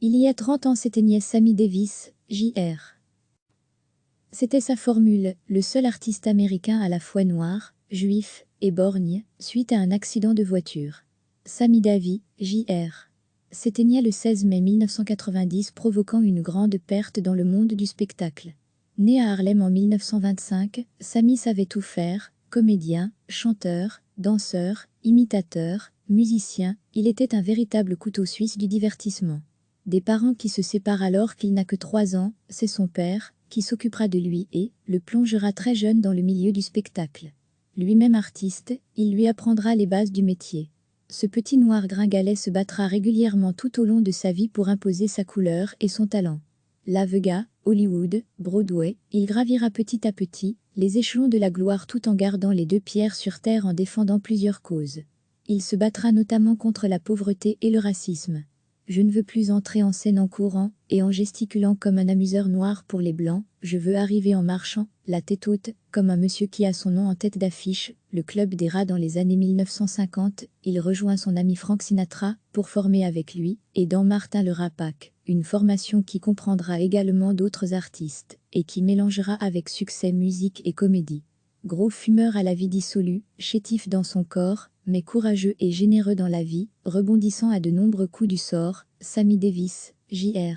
Il y a 30 ans s'éteignait Sammy Davis, Jr. C'était sa formule, le seul artiste américain à la fois noir, juif et borgne, suite à un accident de voiture. Sammy Davis, Jr. s'éteignait le 16 mai 1990, provoquant une grande perte dans le monde du spectacle. Né à Harlem en 1925, Sammy savait tout faire, comédien, chanteur, danseur, imitateur, musicien, il était un véritable couteau suisse du divertissement. Des parents qui se séparent alors qu'il n'a que 3 ans, c'est son père, qui s'occupera de lui et le plongera très jeune dans le milieu du spectacle. Lui-même artiste, il lui apprendra les bases du métier. Ce petit noir gringalet se battra régulièrement tout au long de sa vie pour imposer sa couleur et son talent. La Vega, Hollywood, Broadway, il gravira petit à petit les échelons de la gloire tout en gardant les deux pieds sur terre en défendant plusieurs causes. Il se battra notamment contre la pauvreté et le racisme. Je ne veux plus entrer en scène en courant et en gesticulant comme un amuseur noir pour les blancs, je veux arriver en marchant, la tête haute, comme un monsieur qui a son nom en tête d'affiche. Le club des rats dans les années 1950, il rejoint son ami Frank Sinatra pour former avec lui, et dans Martin le Rapac, une formation qui comprendra également d'autres artistes, et qui mélangera avec succès musique et comédie. Gros fumeur à la vie dissolue, chétif dans son corps, mais courageux et généreux dans la vie, rebondissant à de nombreux coups du sort, Sammy Davis, Jr.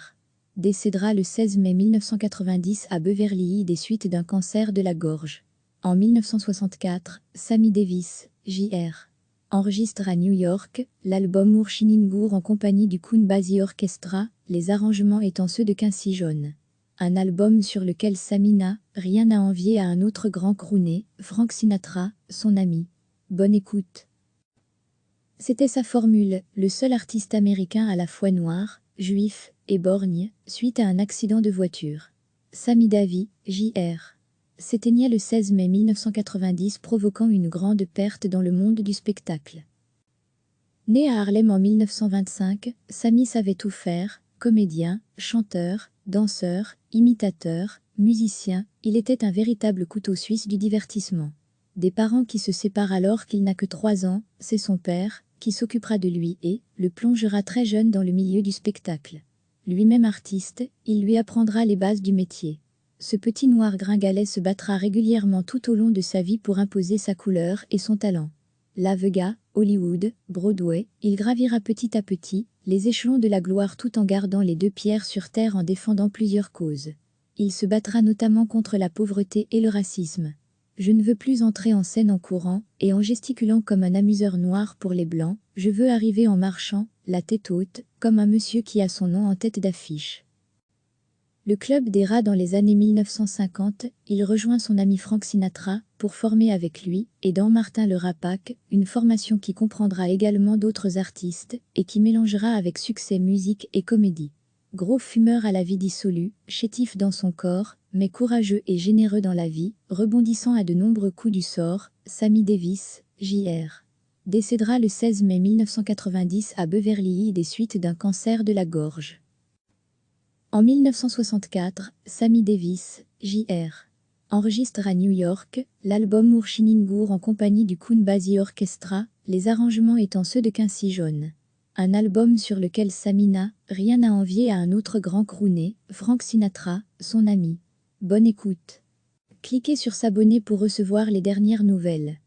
décédera le 16 mai 1990 à Beverly Hills des suites d'un cancer de la gorge. En 1964, Sammy Davis, Jr. enregistre à New York l'album Moore Shiningour en compagnie du Count Basie Orchestra, les arrangements étant ceux de Quincy Jones. Un album sur lequel Sammy n'a rien à envier à un autre grand crooner, Frank Sinatra, son ami. Bonne écoute. C'était sa formule, le seul artiste américain à la fois noir, juif et borgne, suite à un accident de voiture. Sammy Davis, Jr. s'éteignait le 16 mai 1990, provoquant une grande perte dans le monde du spectacle. Né à Harlem en 1925, Sammy savait tout faire, comédien, chanteur, danseur, imitateur, musicien, il était un véritable couteau suisse du divertissement. Des parents qui se séparent alors qu'il n'a que 3 ans, c'est son père, qui s'occupera de lui et le plongera très jeune dans le milieu du spectacle. Lui-même artiste, il lui apprendra les bases du métier. Ce petit noir gringalet se battra régulièrement tout au long de sa vie pour imposer sa couleur et son talent. La Vega, Hollywood, Broadway, il gravira petit à petit les échelons de la gloire tout en gardant les deux pieds sur terre en défendant plusieurs causes. Il se battra notamment contre la pauvreté et le racisme. Je ne veux plus entrer en scène en courant et en gesticulant comme un amuseur noir pour les blancs, je veux arriver en marchant, la tête haute, comme un monsieur qui a son nom en tête d'affiche. Le club des rats dans les années 1950, il rejoint son ami Frank Sinatra pour former avec lui, et dans Martin le Rapac, une formation qui comprendra également d'autres artistes et qui mélangera avec succès musique et comédie. Gros fumeur à la vie dissolue, chétif dans son corps, mais courageux et généreux dans la vie, rebondissant à de nombreux coups du sort, Sammy Davis, Jr. décédera le 16 mai 1990 à Beverly Hills des suites d'un cancer de la gorge. En 1964, Sammy Davis, Jr. enregistre à New York l'album Moore Shiningour en compagnie du Count Basie Orchestra, les arrangements étant ceux de Quincy Jones. Un album sur lequel Sammy n'a rien à envier à un autre grand crooner, Frank Sinatra, son ami. Bonne écoute. Cliquez sur s'abonner pour recevoir les dernières nouvelles.